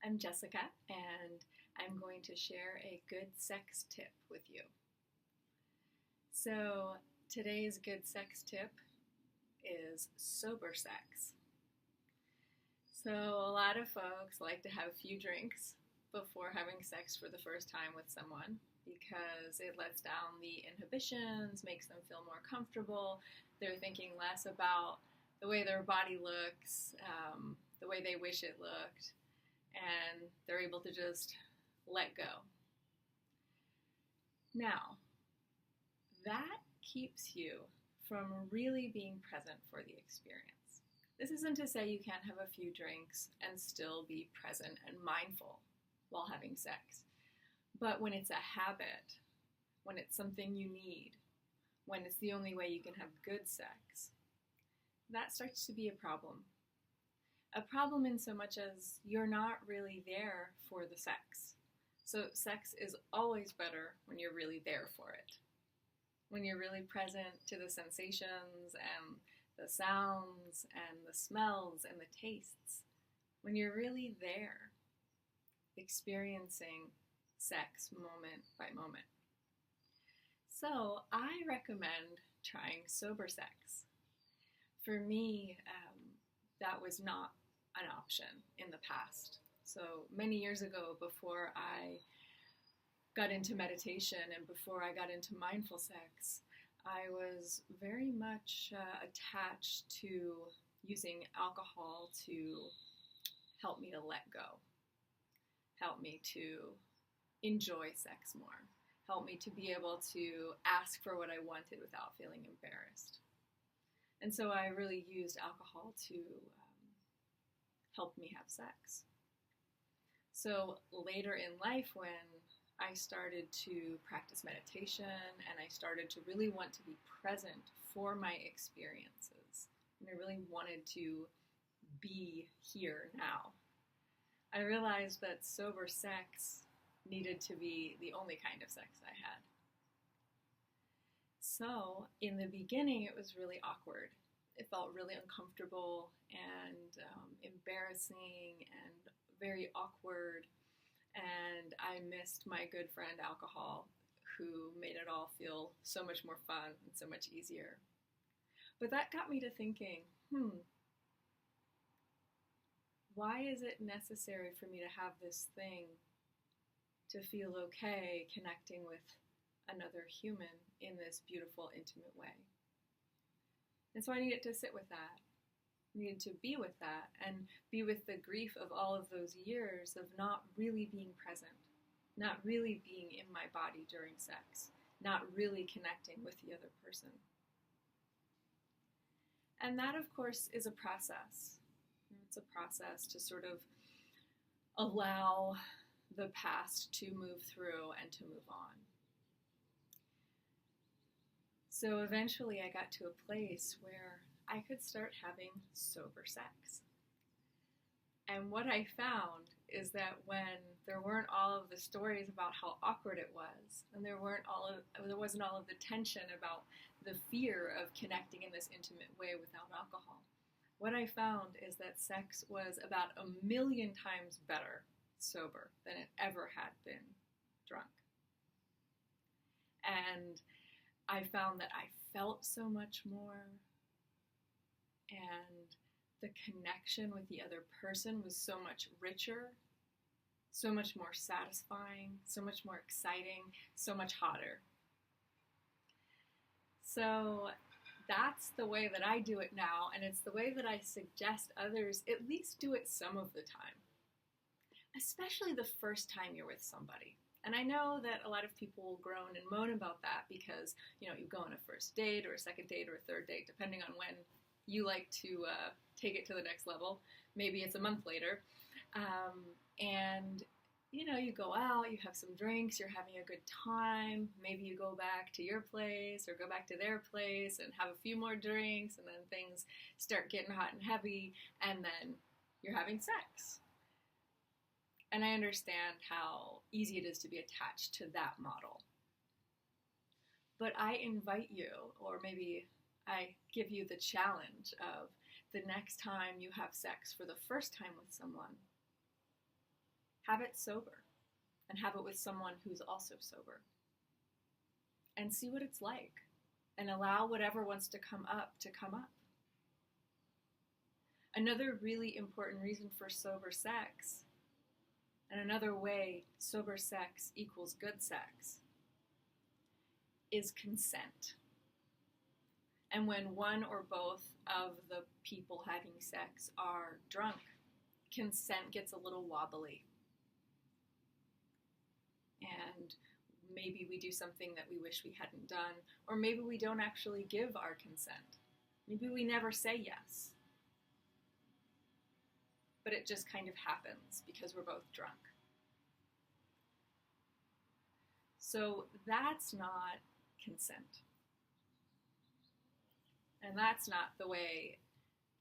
I'm Jessica, and I'm going to share a good sex tip with you. So, today's good sex tip is sober sex. So, a lot of folks like to have a few drinks before having sex for the first time with someone because it lets down the inhibitions, makes them feel more comfortable. They're thinking less about the way their body looks, the way they wish it looked, and they're able to just let go. Now, that keeps you from really being present for the experience. This isn't to say you can't have a few drinks and still be present and mindful while having sex. But when it's a habit, when it's something you need, when it's the only way you can have good sex, that starts to be a problem. A problem in so much as you're not really there for the sex. So sex is always better when you're really there for it. When you're really present to the sensations and the sounds and the smells and the tastes. When you're really there, experiencing sex moment by moment. So I recommend trying sober sex. For me, that was not an option in the past. So many years ago, before I got into meditation and before I got into mindful sex, I was very much attached to using alcohol to help me to let go, help me to enjoy sex more, help me to be able to ask for what I wanted without feeling embarrassed. And so I really used alcohol to help me have sex. So later in life, when I started to practice meditation and I started to really want to be present for my experiences, and I really wanted to be here now, I realized that sober sex needed to be the only kind of sex I had. So in the beginning, it was really awkward. It felt really uncomfortable and embarrassing and very awkward. And I missed my good friend alcohol, who made it all feel so much more fun and so much easier. But that got me to thinking, why is it necessary for me to have this thing to feel okay connecting with another human in this beautiful, intimate way? And so I needed to sit with that. I needed to be with that and be with the grief of all of those years of not really being present, not really being in my body during sex, not really connecting with the other person. And that, of course, is a process. It's a process to sort of allow the past to move through and to move on. So eventually I got to a place where I could start having sober sex. And what I found is that when there weren't all of the stories about how awkward it was, and there wasn't all of the tension about the fear of connecting in this intimate way without alcohol, what I found is that sex was about 1,000,000 times better sober than it ever had been drunk. And I found that I felt so much more, and the connection with the other person was so much richer, so much more satisfying, so much more exciting, so much hotter. So that's the way that I do it now, and it's the way that I suggest others at least do it some of the time, especially the first time you're with somebody. And I know that a lot of people will groan and moan about that because, you go on a first date or a second date or a third date, depending on when you like to take it to the next level. Maybe it's a month later. And, you go out, you have some drinks, you're having a good time. Maybe you go back to your place or go back to their place and have a few more drinks, and then things start getting hot and heavy, and then you're having sex. And I understand how easy it is to be attached to that model. But I invite you, or maybe I give you the challenge of the next time you have sex for the first time with someone, Have it sober, and have it with someone who's also sober. And see what it's like, and allow whatever wants to come up to come up. Another really important reason for sober sex, and another way sober sex equals good sex, is consent. And when one or both of the people having sex are drunk, consent gets a little wobbly. And maybe we do something that we wish we hadn't done, or maybe we don't actually give our consent. Maybe we never say yes. But it just kind of happens because we're both drunk. So that's not consent. And that's not the way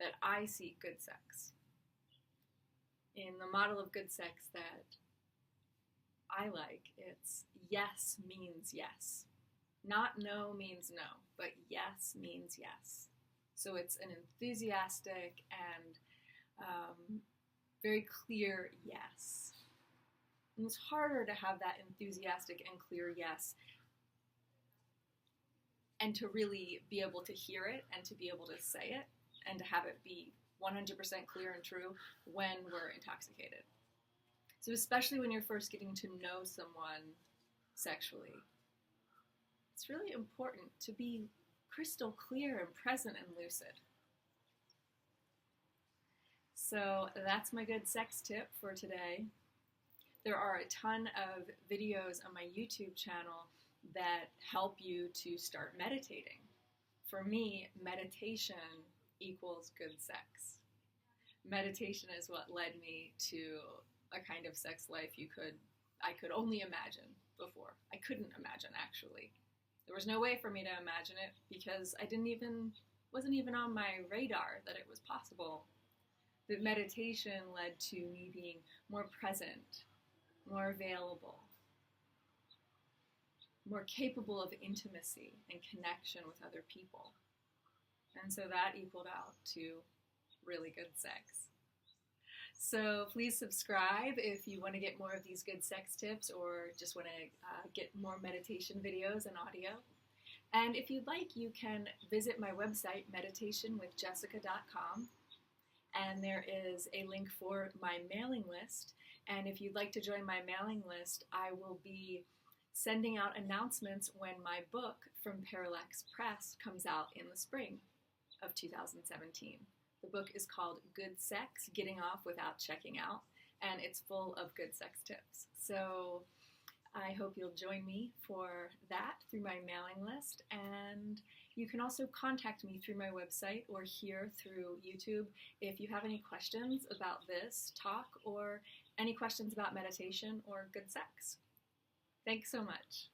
that I see good sex. In the model of good sex that I like, it's yes means yes. Not no means no, but yes means yes. So it's an enthusiastic and very clear yes. And it's harder to have that enthusiastic and clear yes and to really be able to hear it and to be able to say it and to have it be 100% clear and true when we're intoxicated. So especially when you're first getting to know someone sexually, it's really important to be crystal clear and present and lucid. So that's my good sex tip for today. There are a ton of videos on my YouTube channel that help you to start meditating. For me, meditation equals good sex. Meditation is what led me to a kind of sex life I could only imagine before. I couldn't imagine, actually. There was no way for me to imagine it because wasn't even on my radar that it was possible. But meditation led to me being more present, more available, more capable of intimacy and connection with other people. And so that equaled out to really good sex. So please subscribe if you want to get more of these good sex tips or just want to get more meditation videos and audio. And if you'd like, you can visit my website, meditationwithjessica.com. And there is a link for my mailing list. And if you'd like to join my mailing list, I will be sending out announcements when my book from Parallax Press comes out in the spring of 2017. The book is called Good Sex, Getting Off Without Checking Out, and it's full of good sex tips. So I hope you'll join me for that through my mailing list, and you can also contact me through my website or here through YouTube if you have any questions about this talk or any questions about meditation or good sex. Thanks so much.